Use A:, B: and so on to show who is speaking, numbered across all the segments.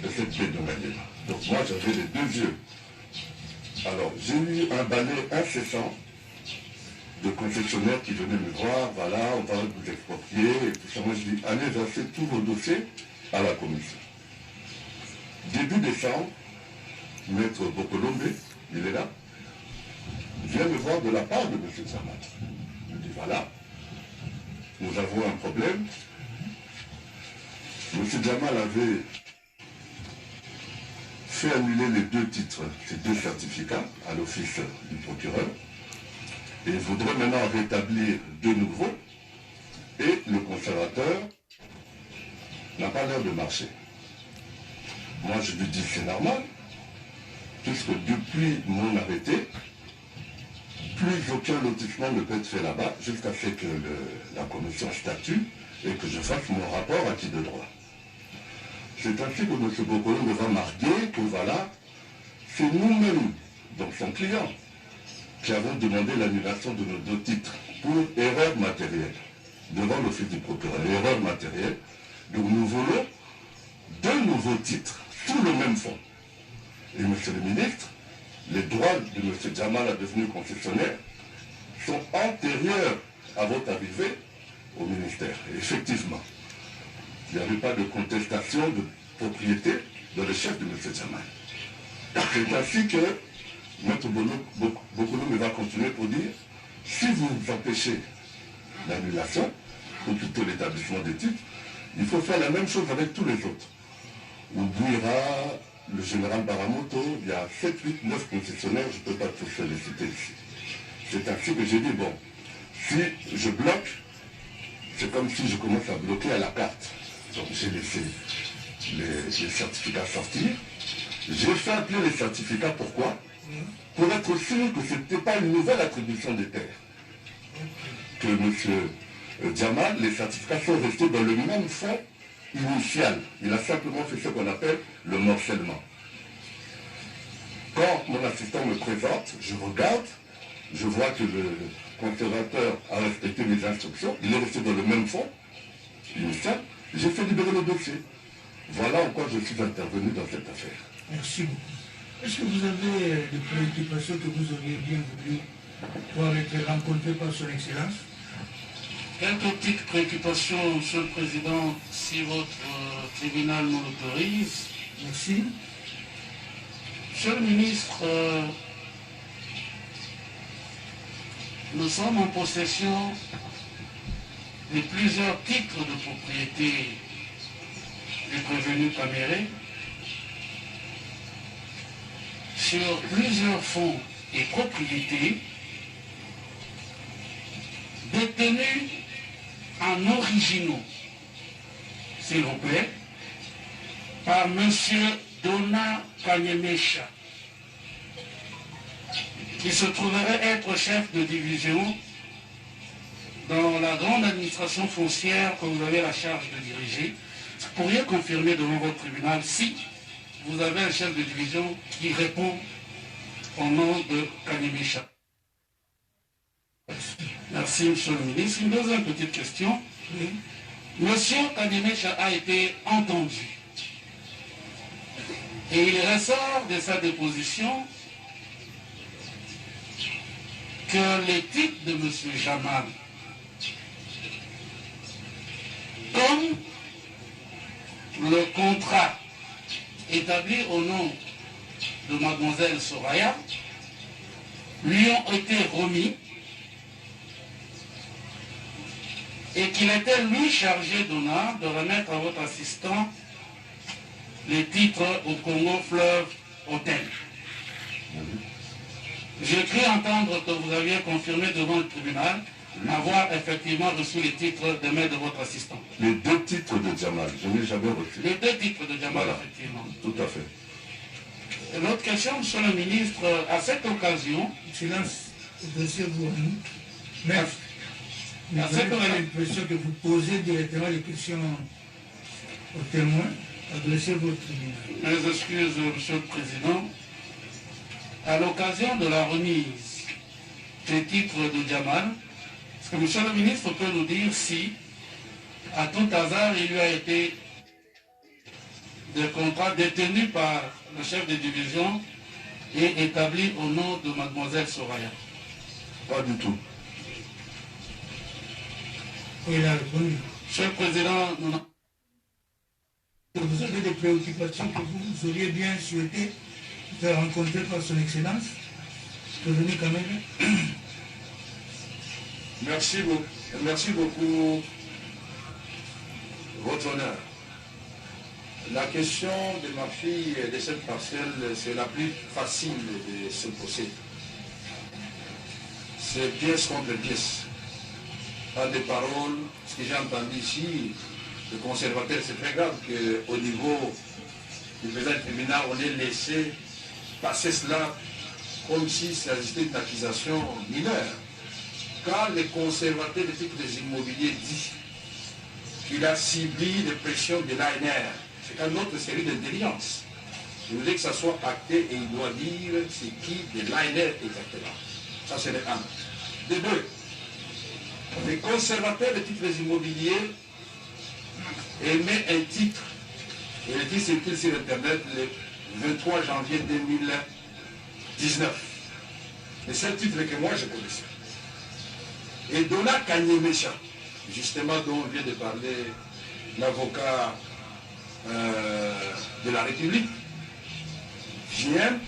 A: de cette phénomène-là. Donc moi, j'avais les deux yeux. Alors, j'ai eu un balai incessant de concessionnaires qui venaient me voir, voilà, on va vous exproprier, et tout ça. Moi, je dis, allez verser tous vos dossiers à la commission. Début décembre, Maître Bokolombe, il est là, vient me voir de la part de M. Jamal. Il me dit, voilà, nous avons un problème. M. Jamal avait fait annuler les deux titres, ces deux certificats, à l'office du procureur, et il voudrait maintenant rétablir de nouveau, et le conservateur n'a pas l'air de marcher. Moi, je lui dis, c'est normal, puisque depuis mon arrêté, plus aucun lotissement ne peut être fait là-bas, jusqu'à ce que la commission statue et que je fasse mon rapport acquis de droit. C'est ainsi que M. Bokolo me va marquer que voilà, c'est nous-mêmes, donc son client, qui avons demandé l'annulation de nos deux titres pour erreur matérielle, devant l'office du procureur, erreur matérielle. Donc nous voulons deux nouveaux titres, sous le même fonds. Et monsieur le ministre, les droits de M. Jamal à devenir concessionnaire sont antérieurs à votre arrivée au ministère. Et effectivement, il n'y avait pas de contestation de propriété dans le chef de M. Jamal. C'est ainsi que M. Bokolo me va continuer pour dire, si vous empêchez l'annulation, ou plutôt l'établissement des titres, il faut faire la même chose avec tous les autres. Oubouira, le général Baramoto, il y a 7, 8, 9 concessionnaires, je ne peux pas tous les citer ici. C'est ainsi que j'ai dit, bon, si je bloque, c'est comme si je commence à bloquer à la carte. Donc j'ai laissé les certificats sortir. J'ai fait appeler les certificats, pourquoi? Pour être sûr que ce n'était pas une nouvelle attribution des terres. Que M. Jamal, les certificats sont restés dans le même fonds initial. Il a simplement fait ce qu'on appelle le morcellement. Quand mon assistant me présente, je regarde, je vois que le conservateur a respecté mes instructions, il est resté dans le même fonds initial, j'ai fait libérer le dossier. Voilà en quoi je suis intervenu dans cette affaire.
B: Merci beaucoup. Est-ce que vous avez des préoccupations que vous auriez bien voulu pouvoir être rencontrées par son Excellence?
C: Quelques petites préoccupations, Monsieur le Président, si votre tribunal nous l'autorise.
B: Merci.
C: Monsieur le ministre, nous sommes en possession de plusieurs titres de propriété du prévenu Caméré sur plusieurs fonds et propriétés détenus en originaux, s'il vous plaît, par M. Dona Kanyemesha, qui se trouverait être chef de division dans la grande administration foncière que vous avez la charge de diriger. Vous pourriez confirmer devant votre tribunal si vous avez un chef de division qui répond au nom de Kanyemesha. Merci, Monsieur le ministre. Une deuxième petite question. Monsieur Kanyemesha a été entendu. Et il ressort de sa déposition que les titres de M. Jamal, comme le contrat établi au nom de Mademoiselle Soraya, lui ont été remis et qu'il était lui chargé d'honneur de remettre à votre assistant les titres au Congo Fleuve Hôtel. J'ai cru entendre que vous aviez confirmé devant le tribunal avoir effectivement reçu les titres de main de votre assistant.
A: Les deux titres de Jamal, je n'ai jamais reçu.
C: Les deux titres de Jamal, voilà. Effectivement.
A: Tout à fait.
C: Et l'autre question, Monsieur le ministre, à cette occasion...
B: Silence, adressez-vous à nous. Merci. Nous
C: À cette
B: avons
C: occasion...
B: l'impression que vous posez directement les questions aux témoins. Adressez-vous au tribunal.
C: Mes excuses, Monsieur le Président. À l'occasion de la remise des titres de Jamal, est-ce que Monsieur le ministre peut nous dire si, à tout hasard, il lui a été des contrats détenus par le chef de division et établis au nom de mademoiselle Soraya?
A: Pas du tout.
B: Il a répondu.
C: Monsieur le Président,
B: Vous avez des préoccupations que vous auriez bien souhaité faire rencontrer par son Excellence, Président Kamel.
D: Merci beaucoup, Votre Honneur. La question de ma fille et de cette parcelle, c'est la plus facile de se poser. C'est pièce contre pièce. Pas de paroles. Ce que j'ai entendu ici, le conservateur, c'est très grave qu'au niveau du président du tribunal, on ait laissé passer cela comme si ça existait une accusation mineure. Quand le conservateur de titres des immobiliers dit qu'il a subi les pressions de l'ANR, c'est une autre série d'intelligence. Je voudrais que ça soit acté et il doit dire c'est qui de l'ANR exactement. Ça c'est le 1. De 2, les conservateurs de titres des immobiliers émet un titre, et le titre circule sur Internet le 23 janvier 2019. Le seul titre que moi je connaissais. Et Dona Kanyemecha, justement dont vient de parler l'avocat de la République, vient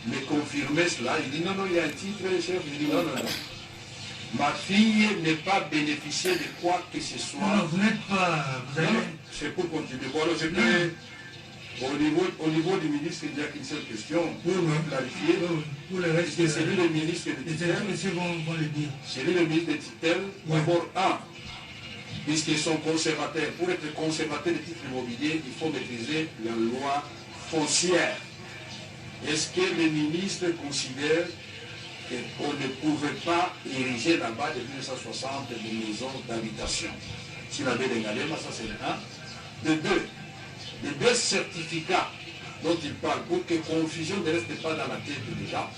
D: me confirmer cela. Il dit non, il y a un titre, chef. Il dit non. Ma fille n'est pas bénéficiée de quoi que ce soit.
B: Non, vous n'êtes pas... Vous avez...
D: C'est pour continuer. Voilà, c'était au niveau du ministre, il n'y a qu'une seule question. Pour clarifier.
B: Pour le reste,
D: c'est lui le ministre de tutelle. C'est lui le ministre de tutelle. D'abord, puisqu'ils sont conservateurs. Pour être conservateur de titres immobiliers, il faut maîtriser la loi foncière. Est-ce que le ministre considère qu'on ne pouvait pas ériger là-bas depuis 1960 des maisons d'habitation? S'il avait des galères, ça c'est le 1. De 2, les 2 certificats dont il parle, pour que confusion ne reste pas dans la tête des gens,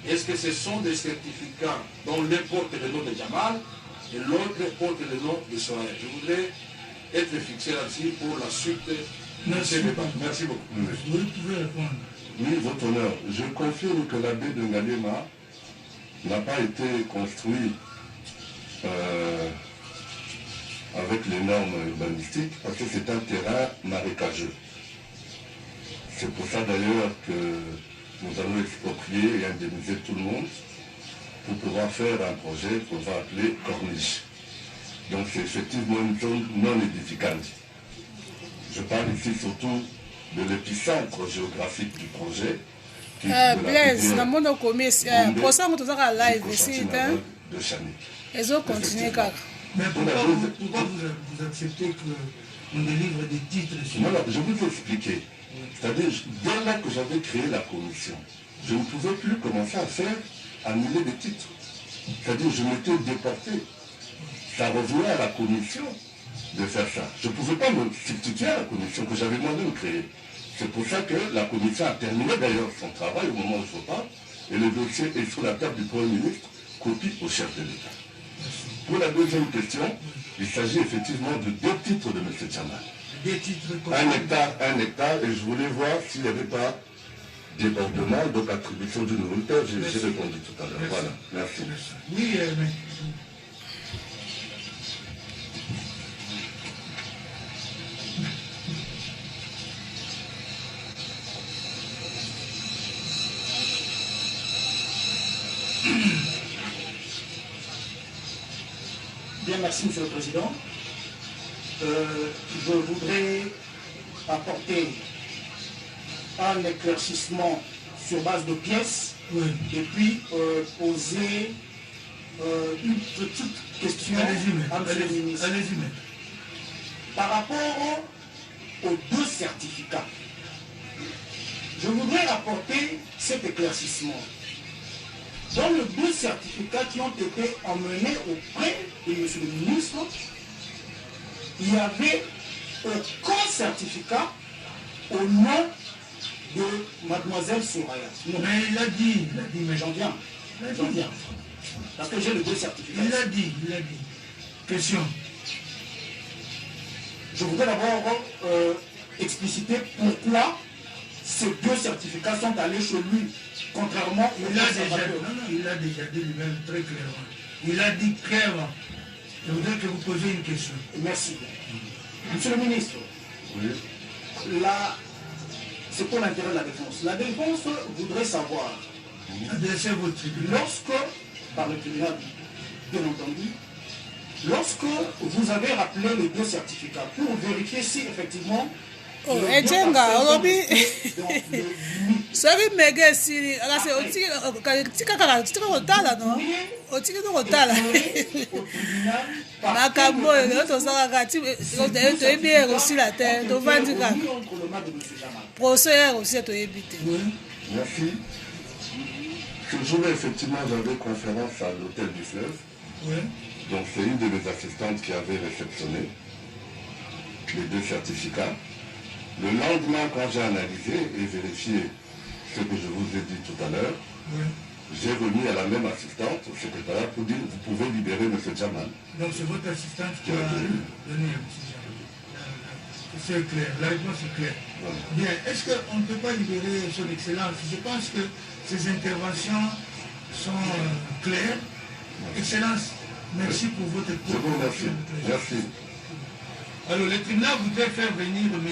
D: est-ce que ce sont des certificats dont l'un porte le nom de Jamal et l'autre porte le nom de Soraya? Je voudrais être fixé là-dessus pour la suite de ce débat. Merci beaucoup.
B: Vous pouvez répondre.
A: Oui, Votre Honneur, je confirme que la baie de Ngalema n'a pas été construite avec les normes urbanistiques parce que c'est un terrain marécageux. C'est pour ça d'ailleurs que nous allons exproprier et indemniser tout le monde pour pouvoir faire un projet qu'on va appeler corniche. Donc c'est effectivement une zone non édificante. Je parle ici surtout de l'épicentre géographique du projet.
E: Blaise, na mono commis, pour ça, on a live ici. Ils ont continué.
B: Mais pourquoi vous acceptez qu'on délivre des titres sur...
A: Non, je vous ai expliqué. C'est-à-dire, dès là que j'avais créé la commission, je ne pouvais plus commencer à faire annuler des titres. C'est-à-dire, je m'étais déporté. Ça revenait à la commission de faire ça. Je ne pouvais pas me substituer à la commission que j'avais moi-même créée. C'est pour ça que la commission a terminé d'ailleurs son travail au moment où je parle, et le dossier est sur la table du Premier ministre, copie au chef de l'État. Pour la deuxième question, il s'agit effectivement de 2 titres de M. Jamal.
B: Des titres
A: un hectare, et je voulais voir s'il n'y avait pas débordement, donc attribution d'une nouvelle terre. J'ai répondu tout à l'heure. Voilà, merci.
B: Oui, mais...
F: Bien, merci, Monsieur le Président. Je voudrais apporter un éclaircissement sur base de pièces et puis poser une petite question à M. le ministre. Par rapport aux 2 certificats, je voudrais apporter cet éclaircissement. Dans les 2 certificats qui ont été emmenés auprès de M. le ministre, il n'y avait aucun certificat au nom de Mademoiselle Soraya.
B: Non. Mais il l'a dit,
F: mais j'en viens. Parce que j'ai les 2 certificats.
B: Il l'a dit. Question.
F: Je voudrais d'abord expliciter pourquoi ces deux certificats sont allés chez lui, contrairement au
B: il a déjà dit lui-même très clairement. Il a dit clairement. Je voudrais que vous posiez une question.
F: Merci. Monsieur le ministre,
A: Oui.
F: là, c'est pour l'intérêt de la défense. La défense voudrait savoir,
B: Adressez votre tribunal.
F: lorsque, par le tribunal, bien entendu, lorsque vous avez rappelé les deux certificats pour vérifier si effectivement
E: Oh, ejenga olobi soki mege esili akasi otika kotala no otiki to kotala makambo oyo tosalaka toyebi ekosila te tovandi kaka procès ekosi toyebi te.
A: Merci. Ce jour-là, effectivement, j'avais conférence à l'hôtel du Fleuve.
B: Oui.
A: Donc, c'est une de mes assistantes qui avait réceptionné les deux certificats. Le lendemain, quand j'ai analysé et vérifié ce que je vous ai dit tout à l'heure,
B: Oui.
A: j'ai remis à la même assistante, au secrétariat, pour dire vous pouvez libérer M. Jamal.
B: Donc c'est votre assistante qui a donné un petit genre. C'est clair, la réponse est claire.
A: Voilà.
B: Bien, est-ce qu'on ne peut pas libérer son excellence? Je pense que ces interventions sont claires. Excellence, merci pour votre
A: Je vous remercie. Merci.
B: Alors, le tribunal voudrait faire venir M.